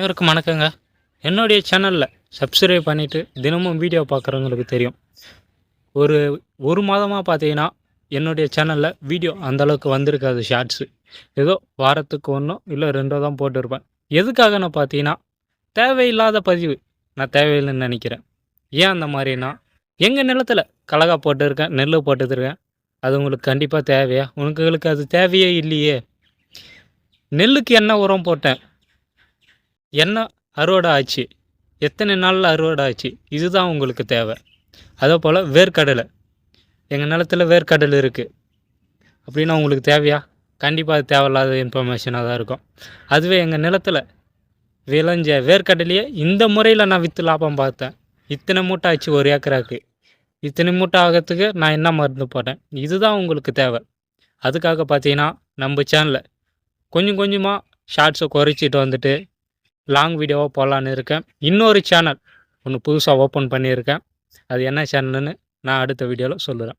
அனைவருக்கும் வணக்கங்க. என்னுடைய சேனலில் சப்ஸ்கிரைப் பண்ணிவிட்டு தினமும் வீடியோ பார்க்குறவங்களுக்கு தெரியும். ஒரு ஒரு மாதமாக பார்த்தீங்கன்னா என்னுடைய சேனலில் வீடியோ அந்தளவுக்கு வந்திருக்காது. ஷார்ட்ஸு ஏதோ வாரத்துக்கு ஒன்றோ இல்லை ரெண்டோ தான் போட்டிருப்பேன். எதுக்காகன்னு பார்த்தீங்கன்னா தேவையில்லாத பதிவு நான் தேவையில்லைன்னு நினைக்கிறேன். ஏன் அந்த மாதிரினா, எங்கள் நிலத்தில் கலகா போட்டிருக்கேன், நெல் போட்டுருக்கேன். அது உங்களுக்கு கண்டிப்பாக தேவையா? உங்களுக்கு அது தேவையே இல்லையே. நெல்லுக்கு என்ன உரம் போட்டேன், என்ன அறுவடை ஆச்சு, எத்தனை நாளில் அறுவடை ஆச்சு, இதுதான் உங்களுக்கு தேவை. அதே போல் வேர்க்கடலை, எங்கள் நிலத்தில் வேர்க்கடலை இருக்குது அப்படின்னா உங்களுக்கு தேவையா? கண்டிப்பாக அது தேவையில்லாத இன்ஃபர்மேஷனாக தான் இருக்கும். அதுவே எங்கள் நிலத்தில் விளைஞ்ச வேர்க்கடலையே இந்த முறையில் நான் விற்று லாபம் பார்த்தேன். இத்தனை மூட்டை ஆச்சு ஒரு ஏக்கராக்கு, இத்தனை மூட்டை ஆகிறதுக்கு நான் என்ன மருந்து போட்டேன், இதுதான் உங்களுக்கு தேவை. அதுக்காக பார்த்தீங்கன்னா நம்ம சேனலில் கொஞ்சம் கொஞ்சமாக ஷார்ட்ஸை குறைச்சிட்டு வந்துட்டு லாங் வீடியோவாக போடலான்னு இருக்கேன். இன்னொரு சேனல் ஒன்று புதுசாக ஓப்பன் பண்ணியிருக்கேன். அது என்ன சேனல்னு நான் அடுத்த வீடியோவில் சொல்லுறேன்.